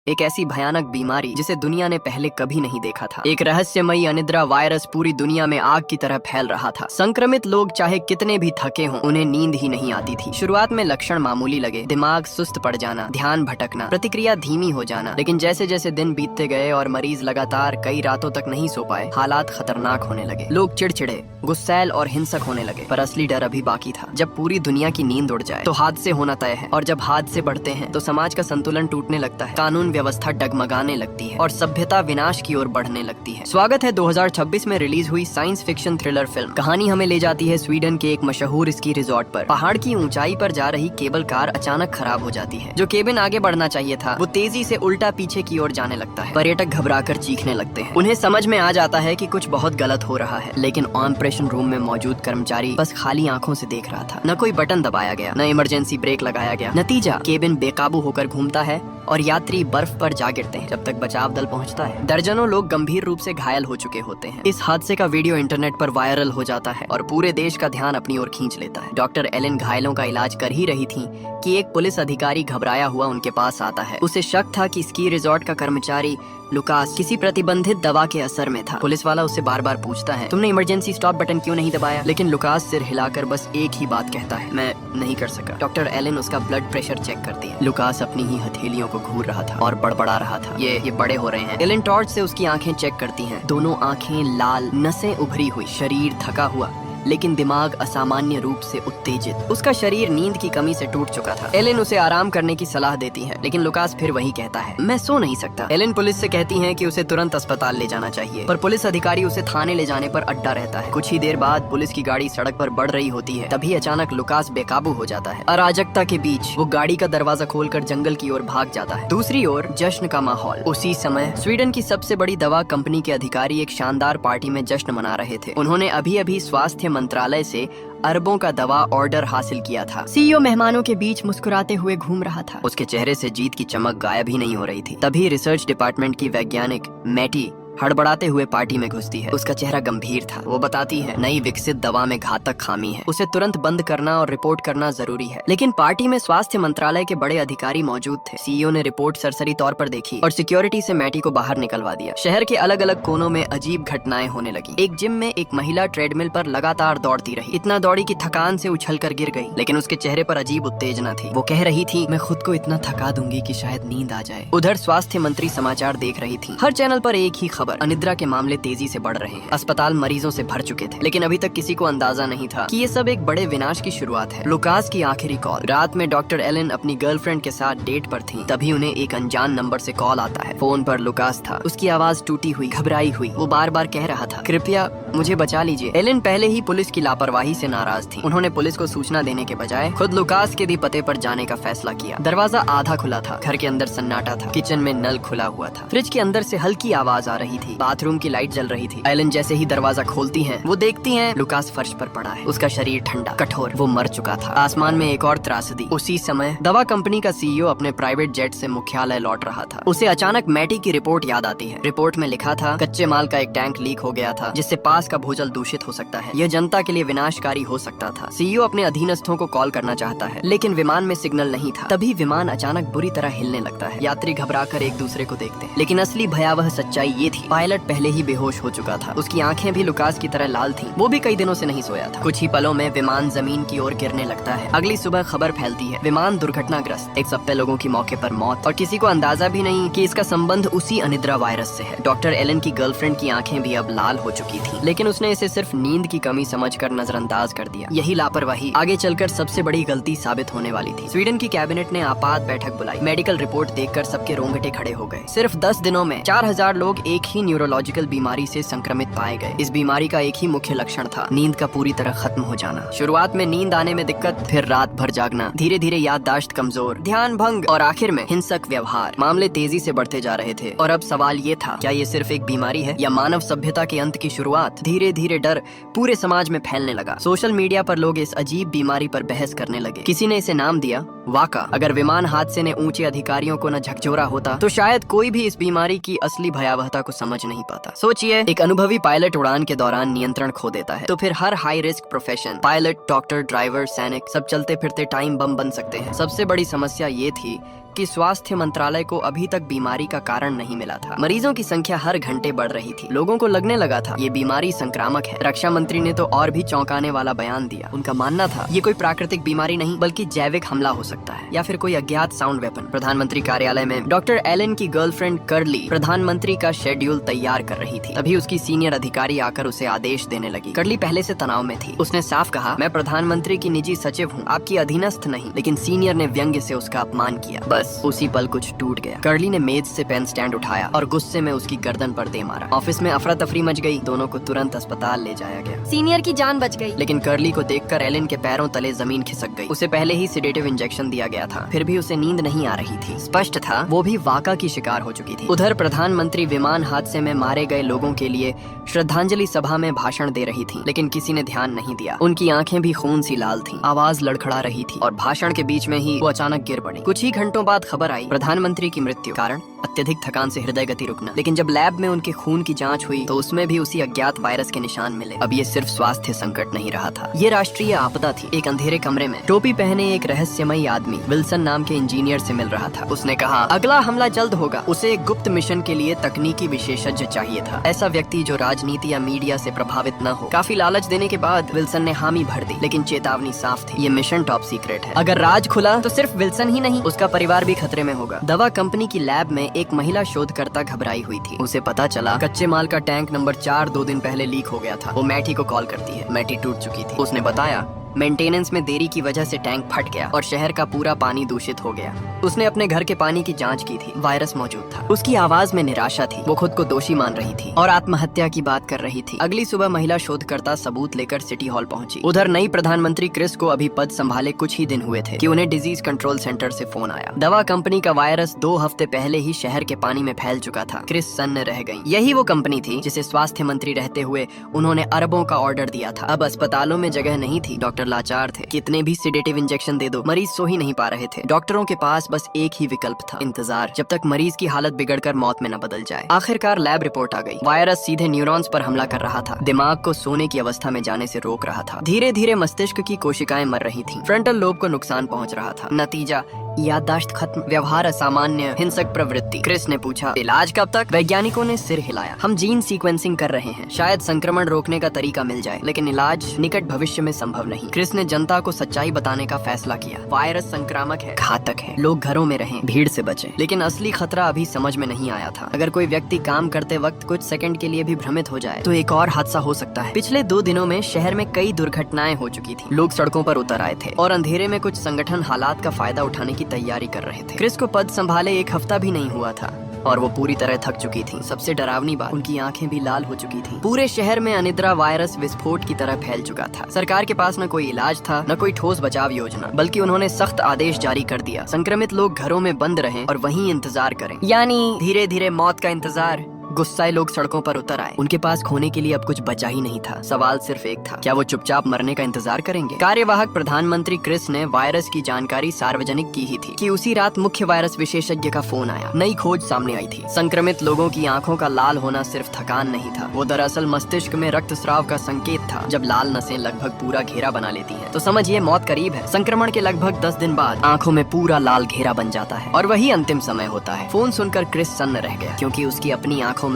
एक ऐसी भयानक बीमारी जिसे दुनिया ने पहले कभी नहीं देखा था। एक रहस्यमयी अनिद्रा वायरस पूरी दुनिया में आग की तरह फैल रहा था। संक्रमित लोग चाहे कितने भी थके हों, उन्हें नींद ही नहीं आती थी। शुरुआत में लक्षण मामूली लगे, दिमाग सुस्त पड़ जाना, ध्यान भटकना, प्रतिक्रिया धीमी हो जाना। लेकिन जैसे जैसे दिन बीतते गए और मरीज लगातार कई रातों तक नहीं सो पाए, हालात खतरनाक होने लगे। लोग चिड़चिड़े, गुस्सैल और हिंसक होने लगे। पर असली डर अभी बाकी था। जब पूरी दुनिया की नींद उड़ जाए तो हादसे होना तय है, और जब हादसे बढ़ते हैं तो समाज का संतुलन टूटने लगता है, कानून व्यवस्था डगमगाने लगती है और सभ्यता विनाश की ओर बढ़ने लगती है। स्वागत है 2026 में रिलीज हुई साइंस फिक्शन थ्रिलर फिल्म। कहानी हमें ले जाती है स्वीडन के एक मशहूर स्की रिजॉर्ट पर। पहाड़ की ऊंचाई पर जा रही केबल कार अचानक खराब हो जाती है। जो केबिन आगे बढ़ना चाहिए था वो तेजी से उल्टा पीछे की ओर जाने लगता है। पर्यटक घबराकर चीखने लगते हैं। उन्हें समझ में आ जाता है कि कुछ बहुत गलत हो रहा है, लेकिन ऑपरेशन रूम में मौजूद कर्मचारी बस खाली आंखों से देख रहा था। न कोई बटन दबाया गया, न इमरजेंसी ब्रेक लगाया गया। नतीजा, केबिन बेकाबू होकर घूमता है और यात्री बर्फ पर जा गिरते हैं। जब तक बचाव दल पहुंचता है, दर्जनों लोग गंभीर रूप से घायल हो चुके होते हैं। इस हादसे का वीडियो इंटरनेट पर वायरल हो जाता है और पूरे देश का ध्यान अपनी ओर खींच लेता है। डॉक्टर एलेन घायलों का इलाज कर ही रही थी कि एक पुलिस अधिकारी घबराया हुआ उनके पास आता है। उसे शक था कि स्की रिजॉर्ट का कर्मचारी लुकास किसी प्रतिबंधित दवा के असर में था। पुलिस वाला उससे बार बार पूछता है, तुमने इमरजेंसी स्टॉप बटन क्यों नहीं दबाया? लेकिन लुकास सिर हिलाकर बस एक ही बात कहता है, मैं नहीं कर सका। डॉक्टर एलेन उसका ब्लड प्रेशर चेक करती है। लुकास अपनी ही हथेलियों को घूर रहा था और बड़बड़ा रहा था, ये बड़े हो रहे हैं। एलेन टॉर्च से उसकी आंखें चेक करती हैं। दोनों आंखें लाल, नसें उभरी हुई, शरीर थका हुआ, लेकिन दिमाग असामान्य रूप से उत्तेजित। उसका शरीर नींद की कमी से टूट चुका था। एलेन उसे आराम करने की सलाह देती है, लेकिन लुकास फिर वही कहता है, मैं सो नहीं सकता। एलेन पुलिस से कहती है कि उसे तुरंत अस्पताल ले जाना चाहिए, पर पुलिस अधिकारी उसे थाने ले जाने पर अड्डा रहता है। कुछ ही देर बाद पुलिस की गाड़ी सड़क पर बढ़ रही होती है। तभी अचानक लुकास बेकाबू हो जाता है। अराजकता के बीच वो गाड़ी का दरवाजा खोलकर जंगल की ओर भाग जाता है। दूसरी ओर जश्न का माहौल। उसी समय स्वीडन की सबसे बड़ी दवा कंपनी के अधिकारी एक शानदार पार्टी में जश्न मना रहे थे। उन्होंने अभी अभी स्वास्थ्य मंत्रालय से अरबों का दवा ऑर्डर हासिल किया था। सीईओ मेहमानों के बीच मुस्कुराते हुए घूम रहा था। उसके चेहरे से जीत की चमक गायब ही नहीं हो रही थी। तभी रिसर्च डिपार्टमेंट की वैज्ञानिक मैटी हड़बड़ाते हुए पार्टी में घुसती है। उसका चेहरा गंभीर था। वो बताती है, नई विकसित दवा में घातक खामी है, उसे तुरंत बंद करना और रिपोर्ट करना जरूरी है। लेकिन पार्टी में स्वास्थ्य मंत्रालय के बड़े अधिकारी मौजूद थे। सीईओ ने रिपोर्ट सरसरी तौर पर देखी और सिक्योरिटी से मैटी को बाहर निकलवा दिया। शहर के अलग अलग कोनों में अजीब घटनाएं होने लगी। एक जिम में एक महिला ट्रेडमिल पर लगातार दौड़ती रही। इतना दौड़ी कि थकान से उछलकर गिर गई, लेकिन उसके चेहरे पर अजीब उत्तेजना थी। वो कह रही थी, मैं खुद को इतना थका दूंगी कि शायद नींद आ जाए। उधर स्वास्थ्य मंत्री समाचार देख रही थी। हर चैनल पर एक ही खबर, अनिद्रा के मामले तेजी से बढ़ रहे हैं। अस्पताल मरीजों से भर चुके थे, लेकिन अभी तक किसी को अंदाजा नहीं था कि ये सब एक बड़े विनाश की शुरुआत है। लुकास की आखिरी कॉल। रात में डॉक्टर एलेन अपनी गर्लफ्रेंड के साथ डेट पर थी। तभी उन्हें एक अनजान नंबर से कॉल आता है। फोन पर लुकास था। उसकी आवाज टूटी हुई, घबराई हुई। वो बार बार कह रहा था, कृपया मुझे बचा लीजिए। एलेन पहले ही पुलिस की लापरवाही से नाराज थी। उन्होंने पुलिस को सूचना देने के बजाय खुद लुकास के दी पते पर जाने का फैसला किया। दरवाजा आधा खुला था। घर के अंदर सन्नाटा था। किचन में नल खुला हुआ था। फ्रिज के अंदर से हल्की आवाज आ रही थी। बाथरूम की लाइट जल रही थी। एलेन जैसे ही दरवाजा खोलती हैं, वो देखती हैं लुकास फर्श पर पड़ा है। उसका शरीर ठंडा, कठोर, वो मर चुका था। आसमान में एक और त्रासदी। उसी समय दवा कंपनी का सीईओ अपने प्राइवेट जेट से मुख्यालय लौट रहा था। उसे अचानक मैटी की रिपोर्ट याद आती है। रिपोर्ट में लिखा था, कच्चे माल का एक टैंक लीक हो गया था, जिससे पास का भूजल दूषित हो सकता है। यह जनता के लिए विनाशकारी हो सकता था। सीईओ अपने अधीनस्थों को कॉल करना चाहता है, लेकिन विमान में सिग्नल नहीं था। तभी विमान अचानक बुरी तरह हिलने लगता है। यात्री घबराकर एक दूसरे को देखते हैं, लेकिन असली भयावह सच्चाई ये थी, पायलट पहले ही बेहोश हो चुका था। उसकी आंखें भी लुकास की तरह लाल थीं। वो भी कई दिनों से नहीं सोया था। कुछ ही पलों में विमान जमीन की ओर गिरने लगता है। अगली सुबह खबर फैलती है, विमान दुर्घटनाग्रस्त। 170 लोगों की मौके पर मौत, और किसी को अंदाजा भी नहीं कि इसका संबंध उसी अनिद्रा वायरस से है। डॉक्टर एलेन की गर्लफ्रेंड की आंखें भी अब लाल हो चुकी थी, लेकिन उसने इसे सिर्फ नींद की कमी समझकर नजरअंदाज कर दिया। यही लापरवाही आगे चलकर सबसे बड़ी गलती साबित होने वाली थी। स्वीडन की कैबिनेट ने आपात बैठक बुलाई। मेडिकल रिपोर्ट देखकर सबके रोंगटे खड़े हो गए। सिर्फ 10 दिनों में 4000 लोग एक ही न्यूरोलॉजिकल बीमारी से संक्रमित पाए गए। इस बीमारी का एक ही मुख्य लक्षण था, नींद का पूरी तरह खत्म हो जाना। शुरुआत में नींद आने में दिक्कत, फिर रात भर जागना, धीरे धीरे याददाश्त कमजोर, ध्यान भंग और आखिर में हिंसक व्यवहार। मामले तेजी से बढ़ते जा रहे थे और अब सवाल ये था, क्या ये सिर्फ एक बीमारी है या मानव सभ्यता के अंत की शुरुआत? धीरे धीरे डर पूरे समाज में फैलने लगा। सोशल मीडिया पर लोग इस अजीब बीमारी पर बहस करने लगे। किसी ने इसे नाम दिया वाका। अगर विमान हादसे ने ऊंचे अधिकारियों को न झकझोरा होता तो शायद कोई भी इस बीमारी की असली भयावहता को समझ नहीं पाता। सोचिए, एक अनुभवी पायलट उड़ान के दौरान नियंत्रण खो देता है, तो फिर हर high risk profession, pilot, doctor, driver, सैनिक, सब चलते फिरते टाइम बम बन सकते हैं। सबसे बड़ी समस्या ये थी जबकि स्वास्थ्य मंत्रालय को अभी तक बीमारी का कारण नहीं मिला था। मरीजों की संख्या हर घंटे बढ़ रही थी। लोगों को लगने लगा था ये बीमारी संक्रामक है। रक्षा मंत्री ने तो और भी चौंकाने वाला बयान दिया। उनका मानना था ये कोई प्राकृतिक बीमारी नहीं बल्कि जैविक हमला हो सकता है या फिर कोई अज्ञात साउंड वेपन। प्रधानमंत्री कार्यालय में डॉक्टर एलन की गर्लफ्रेंड कर्ली प्रधानमंत्री का शेड्यूल तैयार कर रही थी। तभी उसकी सीनियर अधिकारी आकर उसे आदेश देने लगी। कर्ली पहले से तनाव में थी। उसने साफ कहा, मैं प्रधानमंत्री की निजी सचिव हूँ, आपकी अधीनस्थ नहीं। लेकिन सीनियर ने व्यंग्य से उसका अपमान किया। बस उसी पल कुछ टूट गया। कर्ली ने मेज से पेन स्टैंड उठाया और गुस्से में उसकी गर्दन पर दे मारा। ऑफिस में अफरा तफरी मच गई। दोनों को तुरंत अस्पताल ले जाया गया। सीनियर की जान बच गई। लेकिन कर्ली को देखकर एलन के पैरों तले जमीन खिसक गई। उसे पहले ही सिडेटिव इंजेक्शन दिया गया था, फिर भी उसे नींद नहीं आ रही थी। स्पष्ट था वो भी वाका की शिकार हो चुकी थी। उधर प्रधानमंत्री विमान हादसे में मारे गए लोगों के लिए श्रद्धांजलि सभा में भाषण दे रही थी, लेकिन किसी ने ध्यान नहीं दिया। उनकी आंखें भी खून सी लाल थीं, आवाज लड़खड़ा रही थी और भाषण के बीच में ही वो अचानक गिर पड़ी। कुछ ही घंटों बाद खबर आई प्रधानमंत्री की मृत्यु, कारण अत्यधिक थकान से हृदय गति रुकना। लेकिन जब लैब में उनके खून की जांच हुई तो उसमें भी उसी अज्ञात वायरस के निशान मिले। अब ये सिर्फ स्वास्थ्य संकट नहीं रहा था, ये राष्ट्रीय आपदा थी। एक अंधेरे कमरे में टोपी पहने एक रहस्यमयी आदमी विल्सन नाम के इंजीनियर से मिल रहा था। उसने कहा अगला हमला जल्द होगा। उसे एक गुप्त मिशन के लिए तकनीकी विशेषज्ञ चाहिए था, ऐसा व्यक्ति जो राजनीति या मीडिया से प्रभावित न हो। काफी लालच देने के बाद विल्सन ने हामी भर दी, लेकिन चेतावनी साफ थी, ये मिशन टॉप सीक्रेट है। अगर राज खुला तो सिर्फ विल्सन ही नहीं, उसका परिवार भी खतरे में होगा। दवा कंपनी की लैब में एक महिला शोधकर्ता घबराई हुई थी। उसे पता चला कच्चे माल का टैंक नंबर 4 2 दिन पहले लीक हो गया था। वो मैटी को कॉल करती है। मैटी टूट चुकी थी। उसने बताया मेंटेनेंस में देरी की वजह से टैंक फट गया और शहर का पूरा पानी दूषित हो गया। उसने अपने घर के पानी की जांच की थी, वायरस मौजूद था। उसकी आवाज में निराशा थी। वो खुद को दोषी मान रही थी और आत्महत्या की बात कर रही थी। अगली सुबह महिला शोधकर्ता सबूत लेकर सिटी हॉल पहुंची। उधर नई प्रधानमंत्री क्रिस को अभी पद संभाले कुछ ही दिन हुए थे कि उन्हें डिजीज कंट्रोल सेंटर से फोन आया। दवा कंपनी का वायरस 2 हफ्ते पहले ही शहर के पानी में फैल चुका था। क्रिस सन्न रह गई। यही वो कंपनी थी जिसे स्वास्थ्य मंत्री रहते हुए उन्होंने अरबों का ऑर्डर दिया था। अब अस्पतालों में जगह नहीं थी, डॉक्टर लाचार थे। कितने भी सिडेटिव इंजेक्शन दे दो, मरीज सो ही नहीं पा रहे थे। डॉक्टरों के पास बस एक ही विकल्प था, इंतजार, जब तक मरीज की हालत बिगड़कर मौत में न बदल जाए। आखिरकार लैब रिपोर्ट आ गई। वायरस सीधे न्यूरॉन्स पर हमला कर रहा था, दिमाग को सोने की अवस्था में जाने से रोक रहा था। धीरे धीरे मस्तिष्क की कोशिकाएं मर रही थीं। फ्रंटल लोब को नुकसान पहुंच रहा था। नतीजा याददाश्त खत्म, व्यवहार असामान्य, हिंसक प्रवृत्ति। क्रिस ने पूछा इलाज कब तक? वैज्ञानिकों ने सिर हिलाया। हम जीन सीक्वेंसिंग कर रहे हैं, शायद संक्रमण रोकने का तरीका मिल जाए, लेकिन इलाज निकट भविष्य में संभव नहीं। क्रिस ने जनता को सच्चाई बताने का फैसला किया। वायरस संक्रामक है, घातक है, लोग घरों में रहें, भीड़ से बचें। लेकिन असली खतरा अभी समझ में नहीं आया था। अगर कोई व्यक्ति काम करते वक्त कुछ सेकंड के लिए भी भ्रमित हो जाए तो एक और हादसा हो सकता है। पिछले 2 दिनों में शहर में कई दुर्घटनाएं हो चुकी थी। लोग सड़कों पर उतर आए थे और अंधेरे में कुछ संगठन हालात का फायदा उठाने की तैयारी कर रहे थे। क्रिस को पद संभाले 1 हफ्ता भी नहीं हुआ था और वो पूरी तरह थक चुकी थी। सबसे डरावनी बात, उनकी आंखें भी लाल हो चुकी थी। पूरे शहर में अनिद्रा वायरस विस्फोट की तरह फैल चुका था। सरकार के पास न कोई इलाज था, न कोई ठोस बचाव योजना, बल्कि उन्होंने सख्त आदेश जारी कर दिया, संक्रमित लोग घरों में बंद रहें और वहीं इंतजार करें, यानी धीरे धीरे मौत का इंतजार। गुस्साए लोग सड़कों पर उतर आए। उनके पास खोने के लिए अब कुछ बचा ही नहीं था। सवाल सिर्फ एक था, क्या वो चुपचाप मरने का इंतजार करेंगे? कार्यवाहक प्रधानमंत्री क्रिस ने वायरस की जानकारी सार्वजनिक की ही थी कि उसी रात मुख्य वायरस विशेषज्ञ का फोन आया। नई खोज सामने आई थी। संक्रमित लोगों की आंखों का लाल होना सिर्फ थकान नहीं था, वो दरअसल मस्तिष्क में रक्तस्राव का संकेत था। जब लाल नसें लगभग पूरा घेरा बना लेती हैं, तो समझिए मौत करीब है। संक्रमण के लगभग 10 दिन बाद आंखों में पूरा लाल घेरा बन जाता है और वही अंतिम समय होता है। फोन सुनकर क्रिस सन्न रह गया, क्योंकि उसकी अपनी आंखों में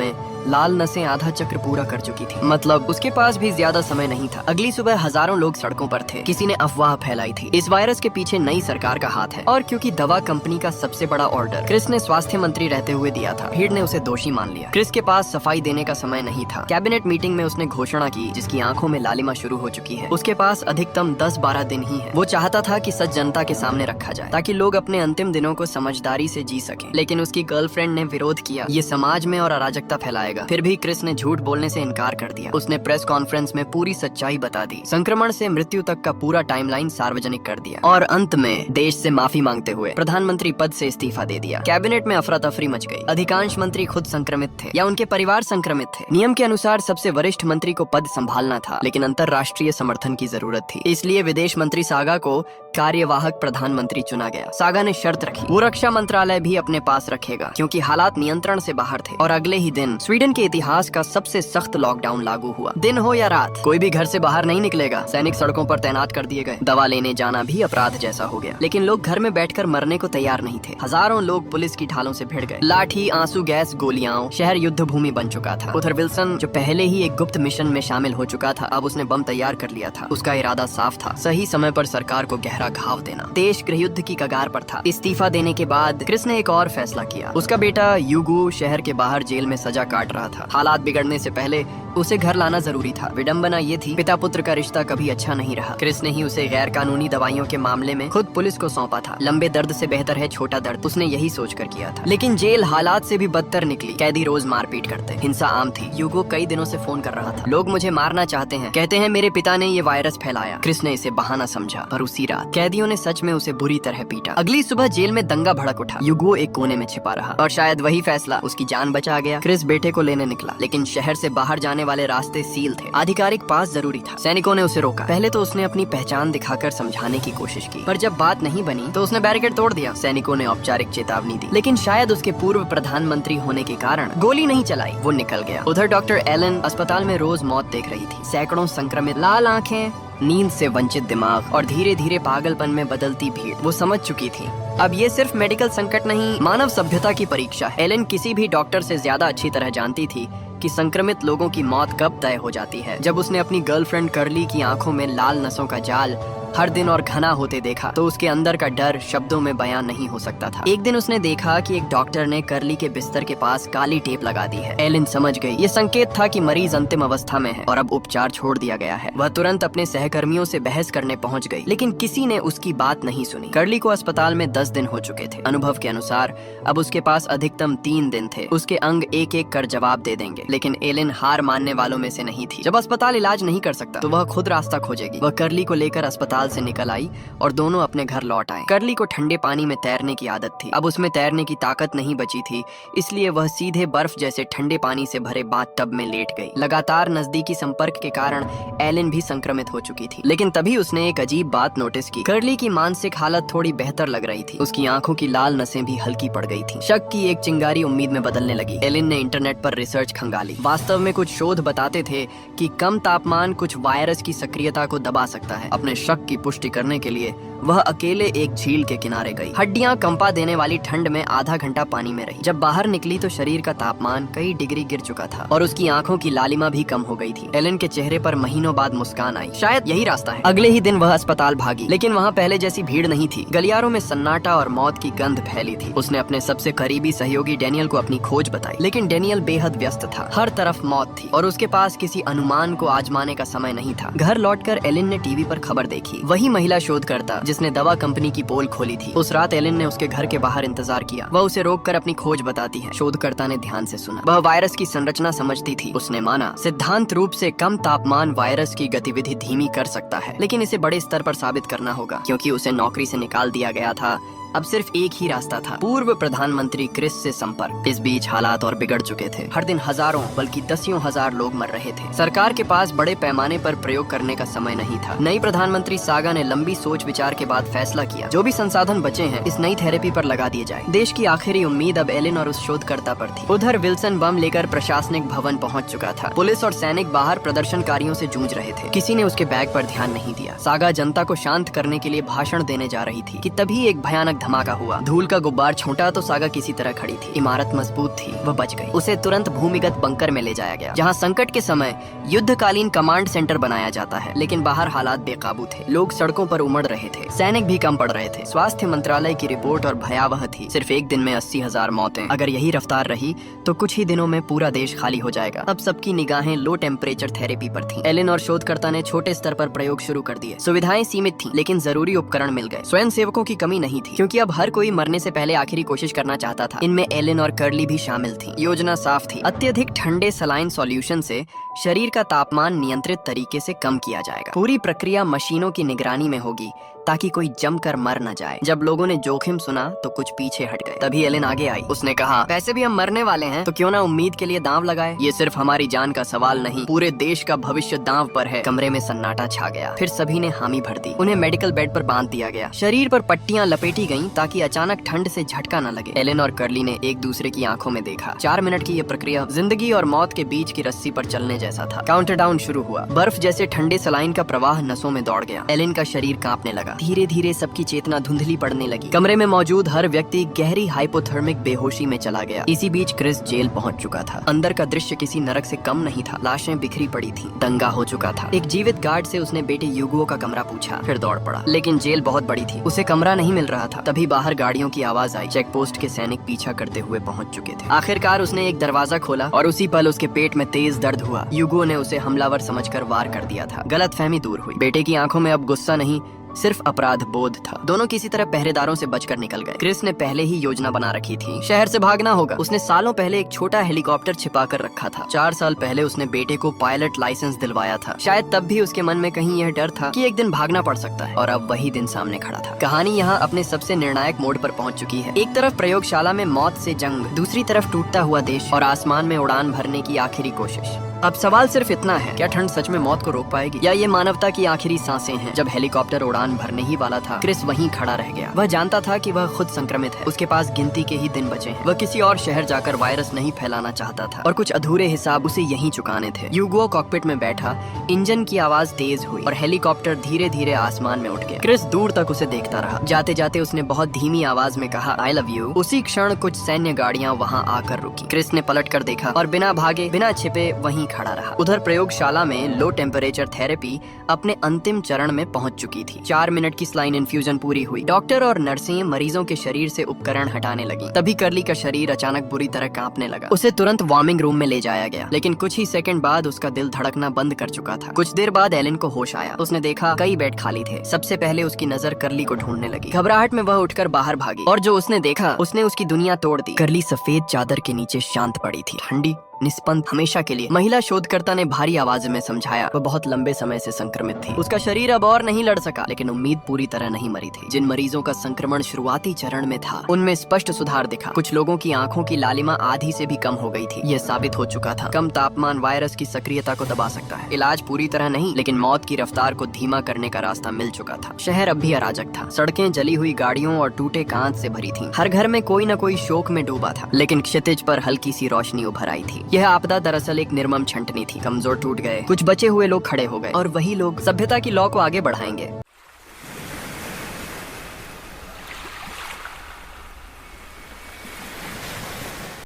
लाल नसें आधा चक्र पूरा कर चुकी थी। मतलब उसके पास भी ज्यादा समय नहीं था। अगली सुबह हजारों लोग सड़कों पर थे। किसी ने अफवाह फैलाई थी, इस वायरस के पीछे नई सरकार का हाथ है। और क्योंकि दवा कंपनी का सबसे बड़ा ऑर्डर क्रिस ने स्वास्थ्य मंत्री रहते हुए दिया था, भीड़ ने उसे दोषी मान लिया। क्रिस के पास सफाई देने का समय नहीं था। कैबिनेट मीटिंग में उसने घोषणा की, जिसकी आंखों में लालिमा शुरू हो चुकी है। उसके पास अधिकतम 10-12 दिन ही है। वो चाहता था कि सच जनता के सामने रखा जाए, ताकि लोग अपने अंतिम दिनों को समझदारी से जी सकें। लेकिन उसकी गर्लफ्रेंड ने विरोध किया, ये समाज में और अराजकता फैलाएगा। फिर भी क्रिस ने झूठ बोलने से इनकार कर दिया। उसने प्रेस कॉन्फ्रेंस में पूरी सच्चाई बता दी, संक्रमण से मृत्यु तक का पूरा टाइमलाइन सार्वजनिक कर दिया और अंत में देश से माफी मांगते हुए प्रधानमंत्री पद से इस्तीफा दे दिया। कैबिनेट में अफरा तफरी मच गई। अधिकांश मंत्री खुद संक्रमित थे या उनके परिवार संक्रमित थे। नियम के अनुसार सबसे वरिष्ठ मंत्री को पद संभालना था, लेकिन अंतर्राष्ट्रीय समर्थन की जरूरत थी। इसलिए विदेश मंत्री सागा को कार्यवाहक प्रधानमंत्री चुना गया। सागा ने शर्त रखी, वो रक्षा मंत्रालय भी अपने पास रखेगा, क्योंकि हालात नियंत्रण से बाहर थे। और अगले ही दिन स्वीडन स्वीडन के इतिहास का सबसे सख्त लॉकडाउन लागू हुआ। दिन हो या रात, कोई भी घर से बाहर नहीं निकलेगा। सैनिक सड़कों पर तैनात कर दिए गए। दवा लेने जाना भी अपराध जैसा हो गया। लेकिन लोग घर में बैठकर मरने को तैयार नहीं थे। हजारों लोग पुलिस की ढालों से भिड़ गए। लाठी, आंसू गैस, गोलियां, शहर युद्ध भूमि बन चुका था। उधर विल्सन, जो पहले ही एक गुप्त मिशन में शामिल हो चुका था, अब उसने बम तैयार कर लिया था। उसका इरादा साफ था, सही समय पर सरकार को गहरा घाव देना। देश गृहयुद्ध की कगार पर था। इस्तीफा देने के बाद क्रिस ने एक और फैसला किया। उसका बेटा यूगो शहर के बाहर जेल में सजा काट रहा था। हालात बिगड़ने से पहले उसे घर लाना जरूरी था। विडंबना ये थी, पिता पुत्र का रिश्ता कभी अच्छा नहीं रहा। क्रिस ने ही उसे गैर कानूनी दवाइयों के मामले में खुद पुलिस को सौंपा था। लंबे दर्द से बेहतर है छोटा दर्द, उसने यही सोचकर किया था। लेकिन जेल हालात से भी बदतर निकली। कैदी रोज मारपीट करते, हिंसा आम थी। यूगो कई दिनों से फोन कर रहा था। लोग मुझे मारना चाहते हैं, कहते हैं मेरे पिता ने ये वायरस फैलाया। क्रिस ने इसे बहाना समझा, पर उसी रात कैदियों ने सच में उसे बुरी तरह पीटा। अगली सुबह जेल में दंगा भड़क उठा। यूगो एक कोने में छिपा रहा और शायद वही फैसला उसकी जान बचा गया। क्रिस बेटे को लेने निकला, लेकिन शहर से बाहर जाने वाले रास्ते सील थे। आधिकारिक पास जरूरी था। सैनिकों ने उसे रोका। पहले तो उसने अपनी पहचान दिखाकर समझाने की कोशिश की, पर जब बात नहीं बनी तो उसने बैरिकेड तोड़ दिया। सैनिकों ने औपचारिक चेतावनी दी, लेकिन शायद उसके पूर्व प्रधानमंत्री होने के कारण गोली नहीं चलाई। वो निकल गया। उधर डॉक्टर एलन अस्पताल में रोज मौत देख रही थी। सैकड़ों संक्रमित, लाल आंखें, नींद से वंचित दिमाग और धीरे धीरे पागलपन में बदलती भीड़। वो समझ चुकी थी, अब ये सिर्फ मेडिकल संकट नहीं, मानव सभ्यता की परीक्षा है। एलन किसी भी डॉक्टर से ज्यादा अच्छी तरह जानती थी कि संक्रमित लोगों की मौत कब तय हो जाती है। जब उसने अपनी गर्लफ्रेंड कर्ली की आंखों में लाल नसों का जाल हर दिन और घना होते देखा, तो उसके अंदर का डर शब्दों में बयान नहीं हो सकता था। एक दिन उसने देखा कि एक डॉक्टर ने कर्ली के बिस्तर के पास काली टेप लगा दी है। एलिन समझ गई, ये संकेत था कि मरीज अंतिम अवस्था में है और अब उपचार छोड़ दिया गया है। वह तुरंत अपने सहकर्मियों से बहस करने पहुंच गई, लेकिन किसी ने उसकी बात नहीं सुनी। कर्ली को अस्पताल में 10 दिन हो चुके थे। अनुभव के अनुसार अब उसके पास अधिकतम 3 दिन थे। उसके अंग एक एक कर जवाब दे देंगे, लेकिन एलिन हार मानने वालों में से नहीं थी। जब अस्पताल इलाज नहीं कर सकता तो वह खुद रास्ता खोजेगी। वह कर्ली को लेकर अस्पताल से निकल आई और दोनों अपने घर लौट आए। कर्ली को ठंडे पानी में तैरने की आदत थी। अब उसमें तैरने की ताकत नहीं बची थी, इसलिए वह सीधे बर्फ जैसे ठंडे पानी से भरे बाथटब में लेट गई। लगातार नजदीकी संपर्क के कारण एलिन भी संक्रमित हो चुकी थी। लेकिन तभी उसने एक अजीब बात नोटिस की। कर्ली की मानसिक हालत थोड़ी बेहतर लग रही थी। उसकी आंखों की लाल नसें भी हल्की पड़ गई थी। शक की एक चिंगारी उम्मीद में बदलने लगी। एलिन ने इंटरनेट पर रिसर्च खंगाली। वास्तव में कुछ शोध बताते थे कि कम तापमान कुछ वायरस की सक्रियता को दबा सकता है। अपने शक की पुष्टि करने के लिए वह अकेले एक झील के किनारे गई। हड्डियां कंपा देने वाली ठंड में आधा घंटा पानी में रही। जब बाहर निकली तो शरीर का तापमान कई डिग्री गिर चुका था और उसकी आंखों की लालिमा भी कम हो गई थी। एलिन के चेहरे पर महीनों बाद मुस्कान आई। शायद यही रास्ता है। अगले ही दिन वह अस्पताल भागी, लेकिन वहाँ पहले जैसी भीड़ नहीं थी। गलियारों में सन्नाटा और मौत की गंध फैली थी। उसने अपने सबसे करीबी सहयोगी डेनियल को अपनी खोज बताई, लेकिन डेनियल बेहद व्यस्त था। हर तरफ मौत थी और उसके पास किसी अनुमान को आजमाने का समय नहीं था। घर लौटकर एलिन ने टीवी पर खबर देखी। वही महिला शोधकर्ता जिसने दवा कंपनी की पोल खोली थी। उस रात एलिन ने उसके घर के बाहर इंतजार किया। वह उसे रोककर अपनी खोज बताती है। शोधकर्ता ने ध्यान से सुना। वह वायरस की संरचना समझती थी। उसने माना, सिद्धांत रूप से कम तापमान वायरस की गतिविधि धीमी कर सकता है, लेकिन इसे बड़े स्तर पर साबित करना होगा। क्योंकि उसे नौकरी से निकाल दिया गया था, अब सिर्फ एक ही रास्ता था, पूर्व प्रधानमंत्री क्रिस से संपर्क। इस बीच हालात और बिगड़ चुके थे। हर दिन हजारों बल्कि दसियों हजार लोग मर रहे थे। सरकार के पास बड़े पैमाने पर प्रयोग करने का समय नहीं था। नई प्रधानमंत्री सागा ने लंबी सोच विचार के बाद फैसला किया, जो भी संसाधन बचे हैं इस नई थेरेपी पर लगा दिए जाए। देश की आखिरी उम्मीद अब एलिन और उस शोधकर्ता पर थी। उधर विल्सन बम लेकर प्रशासनिक भवन पहुंच चुका था। पुलिस और सैनिक बाहर प्रदर्शनकारियों से जूझ रहे थे। किसी ने उसके बैग पर ध्यान नहीं दिया। सागा जनता को शांत करने के लिए भाषण देने जा रही थी कि तभी एक भयानक धमाका हुआ। धूल का गुब्बार छोटा तो सागा किसी तरह खड़ी थी। इमारत मजबूत थी, वह बच गई। उसे तुरंत भूमिगत बंकर में ले जाया गया, जहां संकट के समय युद्धकालीन कमांड सेंटर बनाया जाता है। लेकिन बाहर हालात बेकाबू थे। लोग सड़कों पर उमड़ रहे थे। सैनिक भी कम पड़ रहे थे। स्वास्थ्य मंत्रालय की रिपोर्ट और भयावह थी। सिर्फ एक दिन में 80,000 मौतें। अगर यही रफ्तार रही तो कुछ ही दिनों में पूरा देश खाली हो जाएगा। अब सबकी निगाहें लो टेम्परेचर थेरेपी पर थी। एलिन और शोधकर्ता ने छोटे स्तर पर प्रयोग शुरू कर दिए। सुविधाएं सीमित थी, लेकिन जरूरी उपकरण मिल गए। स्वयं सेवकों की कमी नहीं थी, क्योंकि अब हर कोई मरने से पहले आखिरी कोशिश करना चाहता था। इनमें एलिन और कर्ली भी शामिल थी। योजना साफ थी, अत्यधिक ठंडे सलाइन सॉल्यूशन से शरीर का तापमान नियंत्रित तरीके से कम किया जाएगा। पूरी प्रक्रिया मशीनों की निगरानी में होगी। ताकि कोई जमकर मर न जाए। जब लोगों ने जोखिम सुना तो कुछ पीछे हट गए। तभी एलेन आगे आई। उसने कहा, वैसे भी हम मरने वाले हैं तो क्यों ना उम्मीद के लिए दांव लगाए। ये सिर्फ हमारी जान का सवाल नहीं, पूरे देश का भविष्य दांव पर है। कमरे में सन्नाटा छा गया। फिर सभी ने हामी भर दी। उन्हें मेडिकल बेड पर बांध दिया गया। शरीर पर पट्टियां लपेटी गईं ताकि अचानक ठंड से झटका न लगे। एलेन और कर्ली ने एक दूसरे की आंखों में देखा। 4 मिनट की यह प्रक्रिया जिंदगी और मौत के बीच की रस्सी पर चलने जैसा था। काउंटरडाउन शुरू हुआ। बर्फ जैसे ठंडे सलाइन का प्रवाह नसों में दौड़ गया। एलेन का शरीर कांपने लगा। धीरे धीरे सबकी चेतना धुंधली पड़ने लगी। कमरे में मौजूद हर व्यक्ति गहरी हाइपोथर्मिक बेहोशी में चला गया। इसी बीच क्रिस जेल पहुंच चुका था। अंदर का दृश्य किसी नरक से कम नहीं था। लाशें बिखरी पड़ी थी। दंगा हो चुका था। एक जीवित गार्ड से उसने बेटे यूगो का कमरा पूछा, फिर दौड़ पड़ा। लेकिन जेल बहुत बड़ी थी, उसे कमरा नहीं मिल रहा था। तभी बाहर गाड़ियों की आवाज आई। चेक पोस्ट के सैनिक पीछा करते हुए पहुंच चुके थे। आखिरकार उसने एक दरवाजा खोला और उसी पल उसके पेट में तेज दर्द हुआ। यूगो ने उसे हमलावर समझकर वार कर दिया था। गलतफहमी दूर हुई। बेटे की आंखों में अब गुस्सा नहीं, सिर्फ अपराध बोध था। दोनों किसी तरह पहरेदारों से बचकर निकल गए। क्रिस ने पहले ही योजना बना रखी थी। शहर से भागना होगा। उसने सालों पहले एक छोटा हेलीकॉप्टर छिपा कर रखा था। 4 साल पहले उसने बेटे को पायलट लाइसेंस दिलवाया था। शायद तब भी उसके मन में कहीं यह डर था कि एक दिन भागना पड़ सकता है, और अब वही दिन सामने खड़ा था। कहानी यहाँ अपने सबसे निर्णायक मोड़ पर पहुँच चुकी है। एक तरफ प्रयोगशाला में मौत से जंग, दूसरी तरफ टूटता हुआ देश और आसमान में उड़ान भरने की आखिरी कोशिश। अब सवाल सिर्फ इतना है, क्या ठंड सच में मौत को रोक पाएगी, या ये मानवता की आखिरी सांसें हैं। जब हेलीकॉप्टर उड़ान भरने ही वाला था, क्रिस वहीं खड़ा रह गया। वह जानता था कि वह खुद संक्रमित है। उसके पास गिनती के ही दिन बचे हैं। वह किसी और शहर जाकर वायरस नहीं फैलाना चाहता था, और कुछ अधूरे हिसाब उसे यहीं चुकाने थे। यूगो कॉकपिट में बैठा। इंजन की आवाज तेज हुई और हेलीकॉप्टर धीरे धीरे आसमान में उठ गया। क्रिस दूर तक उसे देखता रहा। जाते जाते उसने बहुत धीमी आवाज में कहा, आई लव यू। उसी क्षण कुछ सैन्य गाड़ियां वहां आकर रुकी। क्रिस ने पलट कर देखा और बिना भागे बिना छिपे वहीं खड़ा रहा। उधर प्रयोगशाला में लो टेम्परेचर थेरेपी अपने अंतिम चरण में पहुंच चुकी थी। 4 मिनट की स्लाइन इन्फ्यूजन पूरी हुई। डॉक्टर और नर्सें मरीजों के शरीर से उपकरण हटाने लगी। तभी कर्ली का शरीर अचानक बुरी तरह कांपने लगा। उसे तुरंत वार्मिंग रूम में ले जाया गया, लेकिन कुछ ही सेकंड बाद उसका दिल धड़कना बंद कर चुका था। कुछ देर बाद एलेन को होश आया। उसने देखा कई बेड खाली थे। सबसे पहले उसकी नजर कर्ली को ढूंढने लगी। घबराहट में वह उठकर बाहर भागी, और जो उसने देखा उसने उसकी दुनिया तोड़ दी। कर्ली सफेद चादर के नीचे शांत पड़ी थी, ठंडी, निष्पंद, हमेशा के लिए। महिला शोधकर्ता ने भारी आवाज में समझाया, वह बहुत लंबे समय से संक्रमित थी। उसका शरीर अब और नहीं लड़ सका, लेकिन उम्मीद पूरी तरह नहीं मरी थी। जिन मरीजों का संक्रमण शुरुआती चरण में था, उनमें स्पष्ट सुधार दिखा। कुछ लोगों की आंखों की लालिमा आधी से भी कम हो गई थी। यह साबित हो चुका था, कम तापमान वायरस की सक्रियता को दबा सकता है। इलाज पूरी तरह नहीं, लेकिन मौत की रफ्तार को धीमा करने का रास्ता मिल चुका था। शहर अब भी अराजक था। सड़कें जली हुई गाड़ियों और टूटे कांच से भरी थी। हर घर में कोई न कोई शोक में डूबा था, लेकिन क्षितिज पर हल्की सी रोशनी उभर आई थी। यह आपदा दरअसल एक निर्मम छंटनी थी। कमजोर टूट गए, कुछ बचे हुए लोग खड़े हो गए, और वही लोग सभ्यता की लौ को आगे बढ़ाएंगे।